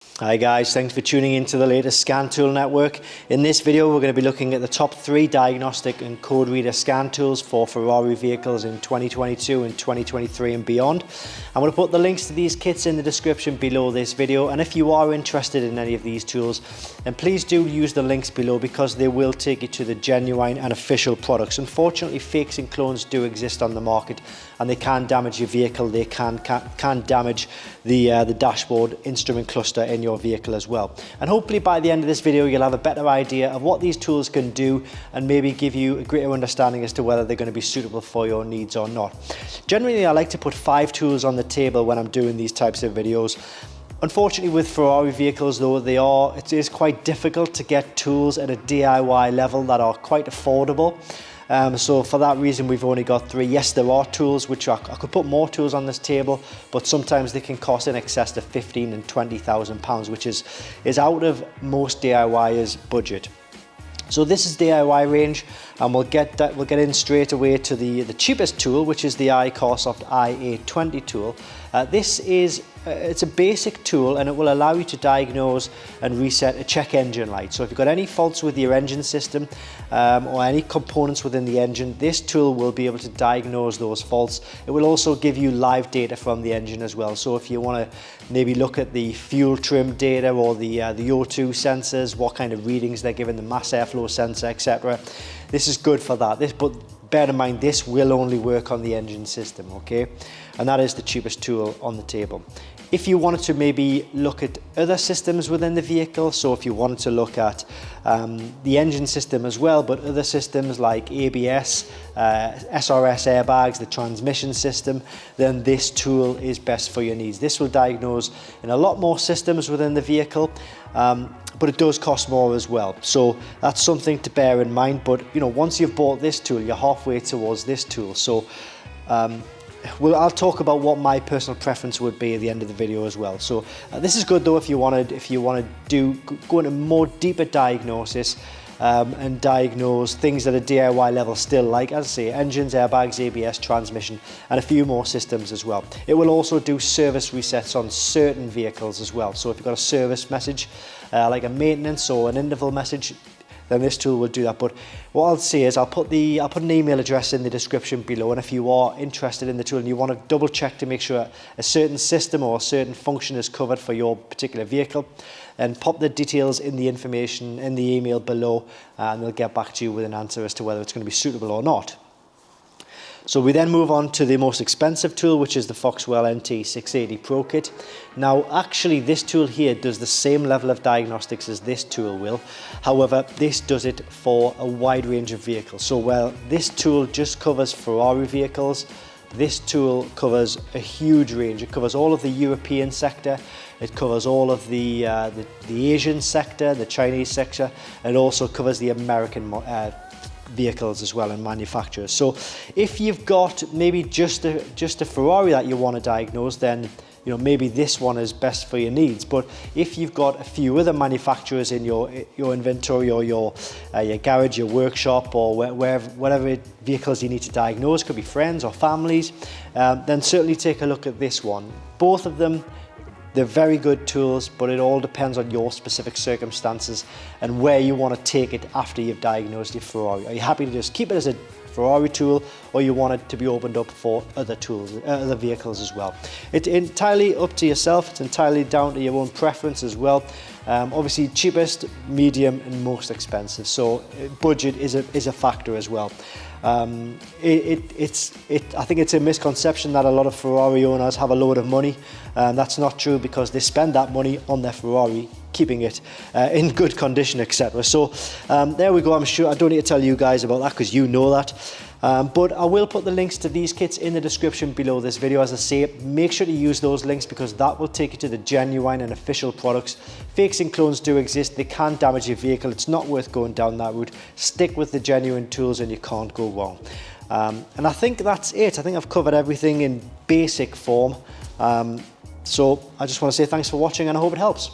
Hi guys, thanks for tuning in to the latest Scan Tool network. In this video we're going to be looking at the top 3 diagnostic and code reader scan tools for Ferrari vehicles in 2022 and 2023 and beyond. I'm going to put the links to these kits in the description below this video, and if you are interested in any of these tools, then please do use the links below because they will take you to the genuine and official products. Unfortunately, fakes and clones do exist on the market and they can damage your vehicle. They can damage the dashboard instrument cluster in your vehicle as well. And hopefully by the end of this video you'll have a better idea of what these tools can do and maybe give you a greater understanding as to whether they're going to be suitable for your needs or not. Generally, I like to put 5 tools on the table when I'm doing these types of videos. Unfortunately, with Ferrari vehicles though, it is quite difficult to get tools at a DIY level that are quite affordable. So for that reason we've only got 3. Yes, there are tools which I could put more tools on this table, but sometimes they can cost in excess of £15,000 and £20,000, which is out of most DIYers' budget. So this is DIY range, and we'll get in straight away to the cheapest tool, which is the Icorsoft IA20 tool. It's a basic tool and it will allow you to diagnose and reset a check engine light. So if you've got any faults with your engine system or any components within the engine, this tool will be able to diagnose those faults. It will also give you live data from the engine as well. So if you want to maybe look at the fuel trim data or the O2 sensors, what kind of readings they're giving, the mass airflow sensor, etc. This is good for that. But bear in mind, this will only work on the engine system, okay? And that is the cheapest tool on the table. If you wanted to maybe look at other systems within the vehicle, so if you wanted to look at the engine system as well, but other systems like ABS, SRS airbags, the transmission system, then this tool is best for your needs. This will diagnose in a lot more systems within the vehicle, but it does cost more as well. So that's something to bear in mind. But you know, once you've bought this tool, you're halfway towards this tool. So I'll talk about what my personal preference would be at the end of the video as well. So this is good though if you want to go into more deeper diagnosis and diagnose things at a DIY level still, like, as I say, engines, airbags, ABS, transmission, and a few more systems as well. It will also do service resets on certain vehicles as well. So if you've got a service message, like a maintenance or an interval message, then this tool will do that. But what I'll say is I'll put an email address in the description below, and if you are interested in the tool and you want to double check to make sure a certain system or a certain function is covered for your particular vehicle, then pop the details in the information in the email below and they'll get back to you with an answer as to whether it's going to be suitable or not. So we then move on to the most expensive tool, which is the Foxwell NT680 Pro Kit. Now, actually, this tool here does the same level of diagnostics as this tool will. However, this does it for a wide range of vehicles. So while this tool just covers Ferrari vehicles, this tool covers a huge range. It covers all of the European sector, it covers all of the Asian sector, the Chinese sector, and it also covers the American vehicles as well and manufacturers. So if you've got maybe just a Ferrari that you want to diagnose, then you know, maybe this one is best for your needs. But if you've got a few other manufacturers in your inventory or your garage, your workshop, or whatever vehicles you need to diagnose, could be friends or families, then certainly take a look at this one. Both of them, they're very good tools, but it all depends on your specific circumstances and where you want to take it after you've diagnosed your Ferrari. Are you happy to just keep it as a Ferrari tool, or you want it to be opened up for other tools, other vehicles as well? It's entirely up to yourself. It's entirely down to your own preference as well. Obviously, cheapest, medium, and most expensive. So budget is a factor as well. I think it's a misconception that a lot of Ferrari owners have a load of money. That's not true, because they spend that money on their Ferrari, keeping it in good condition, etc. So there we go. I'm sure I don't need to tell you guys about that because you know that. But I will put the links to these kits in the description below this video. As I say, make sure to use those links because that will take you to the genuine and official products. Fakes and clones do exist. They can damage your vehicle. It's not worth going down that route. Stick with the genuine tools and you can't go wrong. And I think that's it. I think I've covered everything in basic form. So I just want to say thanks for watching and I hope it helps.